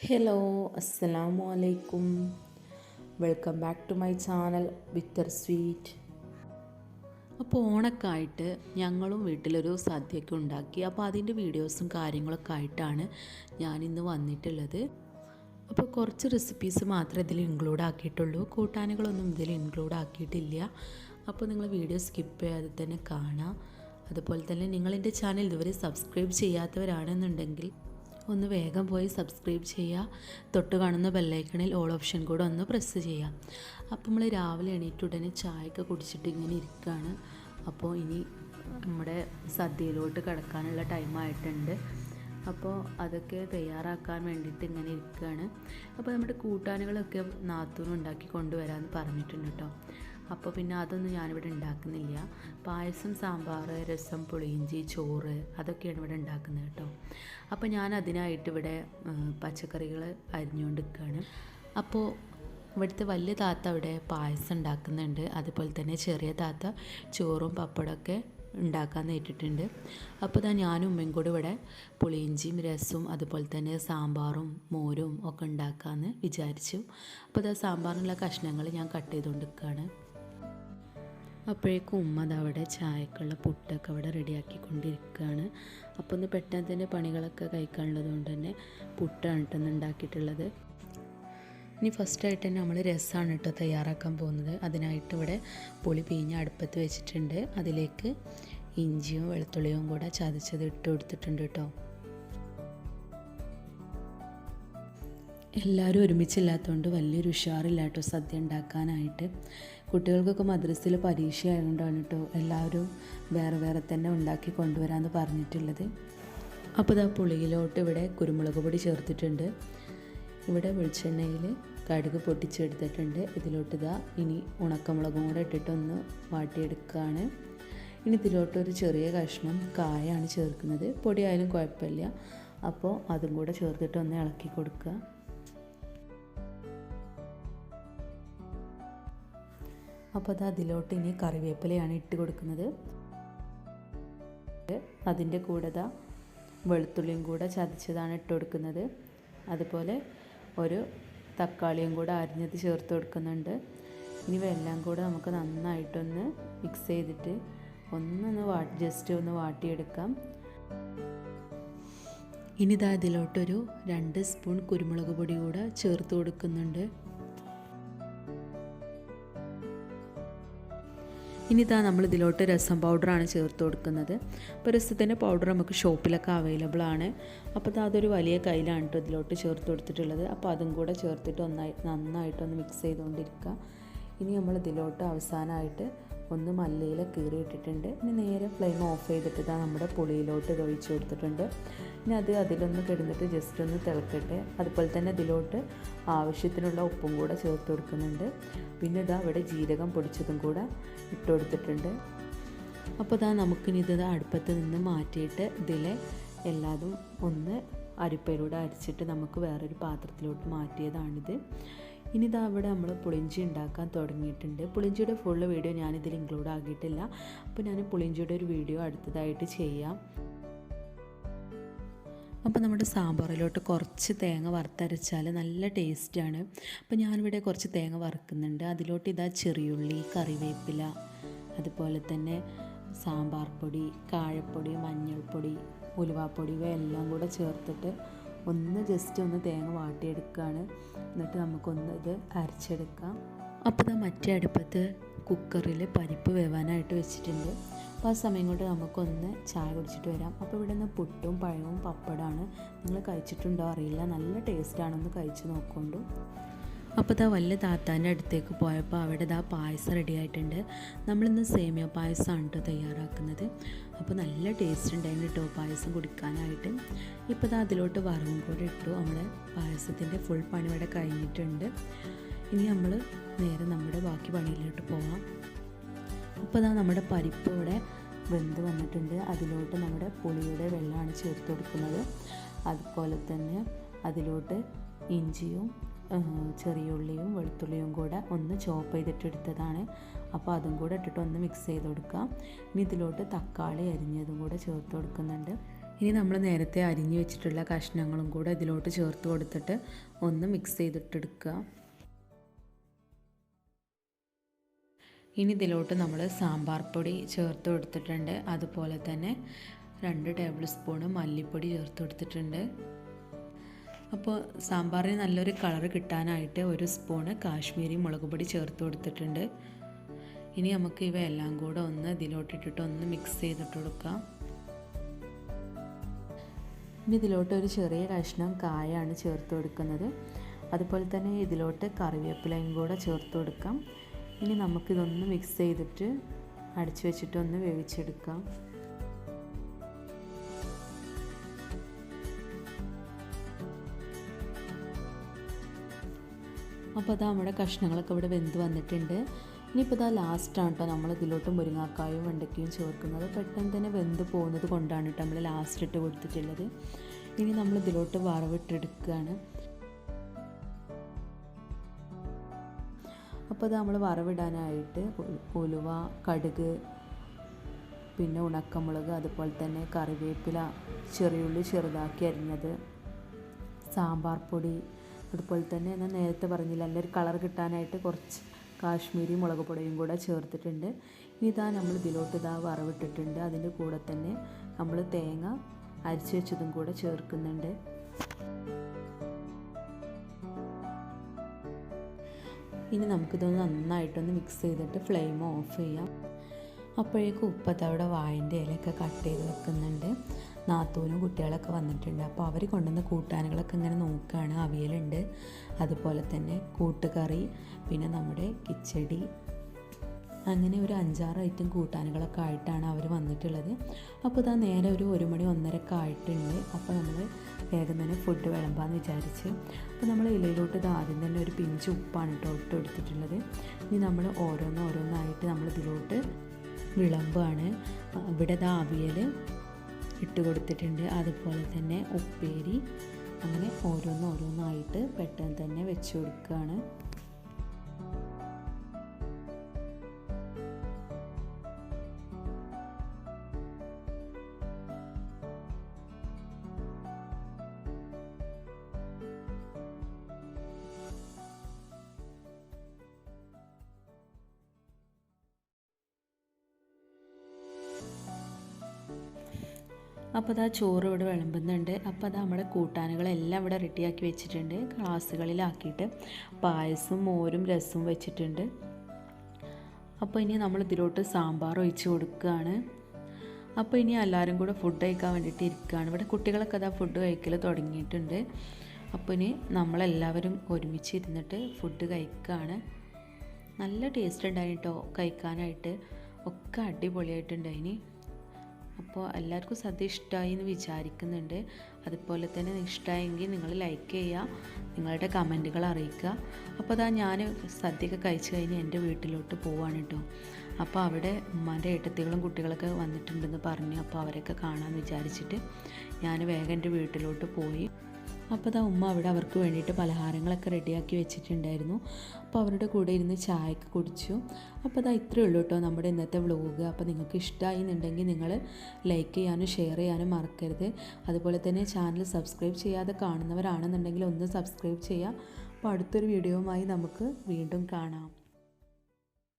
Hello അസ്സലാമു അലൈക്കും. Welcome back to my channel bitter sweet. അപ്പോൾ ഓണൊക്കെ ആയിട്ട് ഞങ്ങളും വീട്ടിലൊരു സദ്യയൊക്കെ ഉണ്ടാക്കി. അപ്പോൾ അതിൻ്റെ വീഡിയോസും കാര്യങ്ങളൊക്കെ ആയിട്ടാണ് ഞാനിന്ന് വന്നിട്ടുള്ളത്. അപ്പോൾ കുറച്ച് റെസിപ്പീസ് മാത്രമേ ഇതിൽ ഇൻക്ലൂഡ് ആക്കിയിട്ടുള്ളൂ, കൂട്ടാനുകളൊന്നും ഇതിൽ ഇൻക്ലൂഡ് ആക്കിയിട്ടില്ല. അപ്പോൾ നിങ്ങൾ വീഡിയോ സ്കിപ്പ് ചെയ്യാതെ തന്നെ കാണാം. അതുപോലെ തന്നെ നിങ്ങളെൻ്റെ ചാനൽ ഇതുവരെ സബ്സ്ക്രൈബ് ചെയ്യാത്തവരാണെന്നുണ്ടെങ്കിൽ ഒന്ന് വേഗം പോയി സബ്സ്ക്രൈബ് ചെയ്യുക. തൊട്ട് കാണുന്ന ബെല്ലൈക്കണിൽ ഓൾ ഓപ്ഷൻ കൂടെ ഒന്ന് പ്രസ് ചെയ്യാം. അപ്പോൾ നമ്മൾ രാവിലെ എണീറ്റ് ഉടനെ ചായയൊക്കെ കുടിച്ചിട്ട് ഇങ്ങനെ ഇരിക്കുകയാണ്. അപ്പോൾ ഇനി നമ്മുടെ സദ്യയിലോട്ട് കിടക്കാനുള്ള ടൈമായിട്ടുണ്ട്. അപ്പോൾ അതൊക്കെ തയ്യാറാക്കാൻ വേണ്ടിയിട്ട് ഇങ്ങനെ ഇരിക്കുകയാണ്. അപ്പോൾ നമ്മുടെ കൂട്ടാനുകളൊക്കെ നാത്തൂനും ഉണ്ടാക്കി കൊണ്ടുവരാമെന്ന് പറഞ്ഞിട്ടുണ്ട് കേട്ടോ. അപ്പോൾ പിന്നെ അതൊന്നും ഞാനിവിടെ ഉണ്ടാക്കുന്നില്ല. പായസം, സാമ്പാർ, രസം, പുളിയിഞ്ചി, ചോറ് അതൊക്കെയാണ് ഇവിടെ ഉണ്ടാക്കുന്നത് കേട്ടോ. അപ്പോൾ ഞാൻ അതിനായിട്ട് ഇവിടെ പച്ചക്കറികൾ അരിഞ്ഞുകൊണ്ട് നിൽക്കുകയാണ്. അപ്പോൾ ഇവിടുത്തെ വലിയ താത്ത ഇവിടെ പായസം ഉണ്ടാക്കുന്നുണ്ട്. അതുപോലെ തന്നെ ചെറിയ താത്ത ചോറും പപ്പടമൊക്കെ ഉണ്ടാക്കാൻ നേരിട്ടിട്ടുണ്ട്. അപ്പോൾ ഞാനും ഉമ്മയും കൂടി ഇവിടെ പുളിയിഞ്ചിയും രസവും അതുപോലെ തന്നെ സാമ്പാറും മോരും ഒക്കെ ഉണ്ടാക്കാമെന്ന് വിചാരിച്ചു. അപ്പോൾ സാമ്പാറിനുള്ള കഷ്ണങ്ങൾ ഞാൻ കട്ട് ചെയ്തുകൊണ്ട് നിൽക്കുകയാണ്. അപ്പോഴേക്കും ഉമ്മ അവിടെ ചായക്കുള്ള പുട്ടൊക്കെ അവിടെ റെഡിയാക്കിക്കൊണ്ടിരിക്കുകയാണ്. അപ്പോൾ ഒന്ന് പെട്ടെന്ന് തന്നെ പണികളൊക്കെ കഴിക്കാനുള്ളത് കൊണ്ട് തന്നെ പുട്ടാണ് കേട്ടോ ഉണ്ടാക്കിയിട്ടുള്ളത്. ഇനി ഫസ്റ്റായിട്ട് തന്നെ നമ്മൾ രസമാണ് കേട്ടോ തയ്യാറാക്കാൻ പോകുന്നത്. അതിനായിട്ട് ഇവിടെ പുളി പിഴിഞ്ഞ് അടുപ്പത്ത് വെച്ചിട്ടുണ്ട്. അതിലേക്ക് ഇഞ്ചിയും വെളുത്തുള്ളിയും കൂടെ ചതച്ചത് ഇട്ട് കൊടുത്തിട്ടുണ്ട് കേട്ടോ. എല്ലാവരും ഒരുമിച്ചില്ലാത്തതുകൊണ്ട് വലിയൊരു ഉഷാറില്ല കേട്ടോ സദ്യ ഉണ്ടാക്കാനായിട്ട്. കുട്ടികൾക്കൊക്കെ മദ്രസയിൽ പരീക്ഷ ആയതുകൊണ്ടാണ് കേട്ടോ എല്ലാവരും വേറെ വേറെ തന്നെ ഉണ്ടാക്കി കൊണ്ടുവരാമെന്ന് പറഞ്ഞിട്ടുള്ളത്. അപ്പോൾ പുളിയിലോട്ട് ഇവിടെ കുരുമുളക് പൊടി ചേർത്തിട്ടുണ്ട്. ഇവിടെ വെളിച്ചെണ്ണയിൽ കടുക് പൊട്ടിച്ചെടുത്തിട്ടുണ്ട്. ഇതിലോട്ട് ഇനി ഉണക്കമുളകും കൂടെ ഇട്ടിട്ടൊന്ന് വാട്ടിയെടുക്കുകയാണ്. ഇനി ഇതിലോട്ടൊരു ചെറിയ കഷ്ണം കായാണ് ചേർക്കുന്നത്. പൊടിയായാലും കുഴപ്പമില്ല. അപ്പോൾ അതും കൂടെ ചേർത്തിട്ടൊന്ന് ഇളക്കി കൊടുക്കുക. അപ്പോൾ അതിലോട്ട് ഇനി കറിവേപ്പിലയാണ് ഇട്ട് കൊടുക്കുന്നത്. അതിൻ്റെ കൂടെ വെളുത്തുള്ളിയും കൂടെ ചതച്ചതാണ് ഇട്ട് കൊടുക്കുന്നത്. അതുപോലെ ഒരു തക്കാളിയും കൂടെ അരിഞ്ഞത് ചേർത്ത് കൊടുക്കുന്നുണ്ട്. ഇനി എല്ലാം കൂടെ നമുക്ക് നന്നായിട്ടൊന്ന് മിക്സ് ചെയ്തിട്ട് ജസ്റ്റ് ഒന്ന് വാട്ടിയെടുക്കാം. ഇനി ഇതിലോട്ടൊരു 2 സ്പൂൺ കുരുമുളക് പൊടി കൂടെ ചേർത്ത് കൊടുക്കുന്നുണ്ട്. ഇനി നമ്മൾ ഇതിലോട്ട് രസം പൗഡറാണ് ചേർത്ത് കൊടുക്കുന്നത്. അപ്പോൾ രസത്തിൻ്റെ പൗഡർ നമുക്ക് ഷോപ്പിലൊക്കെ അവൈലബിൾ ആണ്. അപ്പോൾ അതൊരു വലിയ കയ്യിലാണ് കേട്ടോ ഇതിലോട്ട് ചേർത്ത് കൊടുത്തിട്ടുള്ളത്. അപ്പോൾ അതും കൂടെ ചേർത്തിട്ട് നന്നായിട്ടൊന്ന് മിക്സ് ചെയ്തുകൊണ്ടിരിക്കുക. ഇനി നമ്മൾ ഇതിലോട്ട് അവസാനമായിട്ട് ഒന്ന് മല്ലിയില കീറിയിട്ടിട്ടുണ്ട്. ഇനി നേരെ ഫ്ലെയിം ഓഫ് ചെയ്തിട്ട് നമ്മുടെ പുളിയിലോട്ട് ഇത് ഒഴിച്ച് കൊടുത്തിട്ടുണ്ട്. ഇനി അതിലൊന്ന് കിടന്നിട്ട് ജസ്റ്റ് ഒന്ന് തിളക്കട്ടെ. അതുപോലെ തന്നെ ഇതിലോട്ട് ആവശ്യത്തിനുള്ള ഉപ്പും കൂടെ ചേർത്ത് കൊടുക്കുന്നുണ്ട്. പിന്നെ ഇവിടെ ജീരകം പൊടിച്ചതും കൂടെ ഇട്ട് കൊടുത്തിട്ടുണ്ട്. അപ്പോൾ നമുക്കിനി ഇത് അടുപ്പത്ത് നിന്ന് മാറ്റിയിട്ട് ഇതിലെ എല്ലാതും ഒന്ന് അരിപ്പയിലൂടെ അരിച്ചിട്ട് നമുക്ക് വേറൊരു പാത്രത്തിലോട്ട് മാറ്റിയതാണിത്. ഇനി അവിടെ നമ്മൾ പുളിഞ്ചി ഉണ്ടാക്കാൻ തുടങ്ങിയിട്ടുണ്ട്. പുളിഞ്ചിയുടെ ഫുള്ള് വീഡിയോ ഞാനിതിൽ ഇൻക്ലൂഡ് ആക്കിയിട്ടില്ല. അപ്പോൾ ഞാൻ പുളിഞ്ചിയുടെ ഒരു വീഡിയോ അടുത്തതായിട്ട് ചെയ്യാം. അപ്പോൾ നമ്മുടെ സാമ്പാറിലോട്ട് കുറച്ച് തേങ്ങ വറുത്തരച്ചാൽ നല്ല ടേസ്റ്റാണ്. അപ്പോൾ ഞാനിവിടെ കുറച്ച് തേങ്ങ വറുക്കുന്നുണ്ട്. അതിലോട്ട് ചെറിയുള്ളി, കറിവേപ്പില, അതുപോലെ തന്നെ സാമ്പാർ പൊടി, കാഴപ്പൊടി, മഞ്ഞൾപ്പൊടി, ഉലുവാപ്പൊടി ഇവയെല്ലാം കൂടെ ചേർത്തിട്ട് ജസ്റ്റ് ഒന്ന് തേങ്ങ വാട്ടിയെടുക്കുകയാണ്. എന്നിട്ട് നമുക്കൊന്ന് ഇത് അരച്ചെടുക്കാം. അപ്പോൾ മറ്റേ അടുപ്പത്ത് കുക്കറിൽ പരിപ്പ് വേവാനായിട്ട് വെച്ചിട്ടുണ്ട്. അപ്പോൾ ആ സമയം കൊണ്ട് നമുക്കൊന്ന് ചായ കുടിച്ചിട്ട് വരാം. അപ്പോൾ ഇവിടെ നിന്ന് പുട്ടും പഴവും പപ്പടമാണ്. നിങ്ങൾ കഴിച്ചിട്ടുണ്ടോ അറിയില്ല, നല്ല ടേസ്റ്റാണെന്ന് കഴിച്ച് നോക്കൊണ്ടു. അപ്പോൾ വലിയ താത്താൻ്റെ അടുത്തേക്ക് പോയപ്പോൾ അവിടെ പായസം റെഡി ആയിട്ടുണ്ട്. നമ്മളിന്ന് സേമിയ പായസമാണ് കേട്ടോ തയ്യാറാക്കുന്നത്. അപ്പോൾ നല്ല ടേസ്റ്റ് ഉണ്ടായിരുന്നു കേട്ടോ പായസം കുടിക്കാനായിട്ട്. ഇപ്പോൾ അതിലോട്ട് വറവും കൂടെ ഇട്ടു. നമ്മുടെ പായസത്തിൻ്റെ ഫുൾ പണി ഇവിടെ കഴിഞ്ഞിട്ടുണ്ട്. ഇനി നമ്മൾ നേരെ നമ്മുടെ ബാക്കി പണിയിലോട്ട് പോവാം. അപ്പോൾ നമ്മുടെ പരിപ്പ് ഇവിടെ വെന്ത് വന്നിട്ടുണ്ട്. അതിലോട്ട് നമ്മുടെ പുളിയുടെ വെള്ളമാണ് ചേർത്ത് കൊടുക്കുന്നത്. അതുപോലെ തന്നെ അതിലോട്ട് ഇഞ്ചിയും ചെറിയ ഉള്ളിയും വെളുത്തുള്ളിയും കൂടെ ഒന്ന് ചോപ്പ് ചെയ്തിട്ടെടുത്തതാണ്. അപ്പോൾ അതും കൂടെ ഇട്ടിട്ട് ഒന്ന് മിക്സ് ചെയ്ത് കൊടുക്കാം. ഇനി ഇതിലോട്ട് തക്കാളി അരിഞ്ഞതും കൂടെ ചേർത്ത് കൊടുക്കുന്നുണ്ട്. ഇനി നമ്മൾ നേരത്തെ അരിഞ്ഞു വെച്ചിട്ടുള്ള കഷ്ണങ്ങളും കൂടെ ഇതിലോട്ട് ചേർത്ത് കൊടുത്തിട്ട് ഒന്ന് മിക്സ് ചെയ്തിട്ടെടുക്കുക. ഇനി ഇതിലോട്ട് നമ്മൾ സാമ്പാർ പൊടി ചേർത്ത് കൊടുത്തിട്ടുണ്ട്. അതുപോലെ തന്നെ 2 ടേബിൾ സ്പൂൺ മല്ലിപ്പൊടി ചേർത്ത് കൊടുത്തിട്ടുണ്ട്. അപ്പോൾ സാമ്പാറിന് നല്ലൊരു കളർ കിട്ടാനായിട്ട് 1 സ്പൂണ് കാശ്മീരി മുളക് പൊടി ചേർത്ത് കൊടുത്തിട്ടുണ്ട്. ഇനി നമുക്ക് ഇവയെല്ലാം കൂടെ ഒന്ന് ഇതിലോട്ടിട്ടിട്ട് ഒന്ന് മിക്സ് ചെയ്തിട്ട് കൊടുക്കാം. ഇനി ഇതിലോട്ട് ഒരു ചെറിയ കഷ്ണം കായാണ് ചേർത്ത് കൊടുക്കുന്നത്. അതുപോലെ തന്നെ ഇതിലോട്ട് കറിവേപ്പിലയും കൂടെ ചേർത്ത് കൊടുക്കാം. ഇനി നമുക്കിതൊന്ന് മിക്സ് ചെയ്തിട്ട് അടച്ചു വെച്ചിട്ടൊന്ന് വേവിച്ചെടുക്കാം. അപ്പോൾ അത് നമ്മുടെ കഷ്ണങ്ങളൊക്കെ ഇവിടെ വെന്ത് വന്നിട്ടുണ്ട്. ഇനിയിപ്പോൾ ഇതാ ലാസ്റ്റാണ് കേട്ടോ നമ്മൾ ഇതിലോട്ട് മുരിങ്ങാക്കായും വെണ്ടയ്ക്കയും ചേർക്കുന്നത്. പെട്ടെന്ന് തന്നെ വെന്ത് പോകുന്നത് കൊണ്ടാണ് കേട്ടോ നമ്മൾ ലാസ്റ്റ് ഇട്ട് കൊടുത്തിട്ടുള്ളത്. ഇനി നമ്മൾ ഇതിലോട്ട് വറവിട്ടെടുക്കുകയാണ്. അപ്പോൾ അത് നമ്മൾ വറവിടാനായിട്ട് ഉലുവ, കടുക്, പിന്നെ ഉണക്കമുളക്, അതുപോലെ തന്നെ കറിവേപ്പില, ചെറിയുള്ളി ചെറുതാക്കി അരിഞ്ഞത്, സാമ്പാർ പൊടി, അതുപോലെ തന്നെ ഞാൻ നേരത്തെ പറഞ്ഞില്ല നല്ലൊരു കളർ കിട്ടാനായിട്ട് കുറച്ച് കാശ്മീരി മുളക് പൊടിയും കൂടെ ചേർത്തിട്ടുണ്ട്. ഇതാ നമ്മൾ ഇതിലോട്ട് ഇതാ വറവിട്ടിട്ടുണ്ട്. അതിൻ്റെ കൂടെ തന്നെ നമ്മൾ തേങ്ങ അരച്ച് വെച്ചതും കൂടെ ചേർക്കുന്നുണ്ട്. ഇനി നമുക്കിതൊന്ന് നന്നായിട്ടൊന്ന് മിക്സ് ചെയ്തിട്ട് ഫ്ലെയിം ഓഫ് ചെയ്യാം. അപ്പോഴേക്കും ഉപ്പത്തവിടെ വാഴൻ്റെ ഇലയൊക്കെ കട്ട് ചെയ്ത് വെക്കുന്നുണ്ട്. നാത്തൂനും കുട്ടികളൊക്കെ വന്നിട്ടുണ്ട്. അപ്പോൾ അവർ കൊണ്ടുവന്ന കൂട്ടാനുകളൊക്കെ ഇങ്ങനെ നോക്കുകയാണ്. അവിയലുണ്ട്, അതുപോലെ തന്നെ കൂട്ടുകറി, പിന്നെ നമ്മുടെ കിച്ചടി, അങ്ങനെ ഒരു 5-6 ഐറ്റം കൂട്ടാനുകളൊക്കെ ആയിട്ടാണ് അവർ വന്നിട്ടുള്ളത്. അപ്പോൾ ഇതാ നേരെ ഒരു 1 മണി 1:30 ആയിട്ടുണ്ട്. അപ്പോൾ നമ്മൾ വേഗം തന്നെ ഫുഡ് വിളമ്പാന്ന് വിചാരിച്ച് അപ്പോൾ നമ്മൾ ഇലയിലോട്ട് ഇത് ആദ്യം തന്നെ ഒരു പിഞ്ച് ഉപ്പാണ് കേട്ടോ ഇട്ട് കൊടുത്തിട്ടുള്ളത്. ഇനി നമ്മൾ ഓരോന്നായിട്ട് നമ്മൾ ഇതിലോട്ട് വിളമ്പാണ്. ഇവിടെ ഇതാ അവിയൽ ഇട്ട് കൊടുത്തിട്ടുണ്ട്, അതുപോലെ തന്നെ ഉപ്പേരി, അങ്ങനെ ഓരോന്നായിട്ട് പെട്ടെന്ന് തന്നെ വെച്ച് കൊടുക്കുകയാണ്. അപ്പോൾ അതാ ചോറ് ഇവിടെ വിളമ്പുന്നുണ്ട്. അപ്പോൾ അതാ നമ്മുടെ കൂട്ടാനുകളെല്ലാം ഇവിടെ റെഡിയാക്കി വെച്ചിട്ടുണ്ട്. ഗ്ലാസ്സുകളിലാക്കിയിട്ട് പായസവും മോരും രസവും വെച്ചിട്ടുണ്ട്. അപ്പോൾ ഇനി നമ്മൾ ഇതിലോട്ട് സാമ്പാർ ഒഴിച്ച് കൊടുക്കുകയാണ്. അപ്പോൾ ഇനി എല്ലാവരും കൂടെ ഫുഡ് കഴിക്കാൻ വേണ്ടിയിട്ട് ഇരിക്കുകയാണ്. ഇവിടെ കുട്ടികളൊക്കെ അതാ ഫുഡ് കഴിക്കൽ തുടങ്ങിയിട്ടുണ്ട്. അപ്പോൾ ഇനി നമ്മളെല്ലാവരും ഒരുമിച്ച് ഇരുന്നിട്ട് ഫുഡ് കഴിക്കുകയാണ്. നല്ല ടേസ്റ്റ് ഉണ്ടായിന് കേട്ടോ കഴിക്കാനായിട്ട്, ഒക്കെ അടിപൊളിയായിട്ടുണ്ടായിന്. അപ്പോൾ എല്ലാവർക്കും സദ്യ ഇഷ്ടമായി എന്ന് വിചാരിക്കുന്നുണ്ട്. അതുപോലെ തന്നെ ഇഷ്ടമായെങ്കിൽ നിങ്ങൾ ലൈക്ക് ചെയ്യുക, നിങ്ങളുടെ കമൻറ്റുകൾ അറിയിക്കുക. അപ്പോൾ അതാ ഞാൻ സദ്യയൊക്കെ കഴിച്ച് കഴിഞ്ഞ് എൻ്റെ വീട്ടിലോട്ട് പോവാണ് കേട്ടോ. അപ്പോൾ അവിടെ ഉമ്മാൻ്റെ ഏട്ടത്തികളും കുട്ടികളൊക്കെ വന്നിട്ടുണ്ടെന്ന് പറഞ്ഞു. അപ്പോൾ അവരൊക്കെ കാണാമെന്ന് വിചാരിച്ചിട്ട് ഞാൻ വേഗം എൻ്റെ വീട്ടിലോട്ട് പോയി. അപ്പോൾ അതാ ഉമ്മ അവിടെ അവർക്ക് വേണ്ടിയിട്ട് പലഹാരങ്ങളൊക്കെ റെഡിയാക്കി വെച്ചിട്ടുണ്ടായിരുന്നു. അപ്പോൾ അവരുടെ കൂടെ ഇരുന്ന് ചായയൊക്കെ കുടിച്ചു. അപ്പോൾ അതാ ഇത്രയേ ഉള്ളൂ കേട്ടോ നമ്മുടെ ഇന്നത്തെ വ്ലോഗ്. അപ്പോൾ നിങ്ങൾക്ക് ഇഷ്ടമായി എന്നുണ്ടെങ്കിൽ നിങ്ങൾ ലൈക്ക് ചെയ്യാനും ഷെയർ ചെയ്യാനും മറക്കരുത്. അതുപോലെ തന്നെ ചാനൽ സബ്സ്ക്രൈബ് ചെയ്യാതെ കാണുന്നവരാണെന്നുണ്ടെങ്കിൽ ഒന്ന് സബ്സ്ക്രൈബ് ചെയ്യുക. അപ്പോൾ അടുത്തൊരു വീഡിയോയുമായി നമുക്ക് വീണ്ടും കാണാം.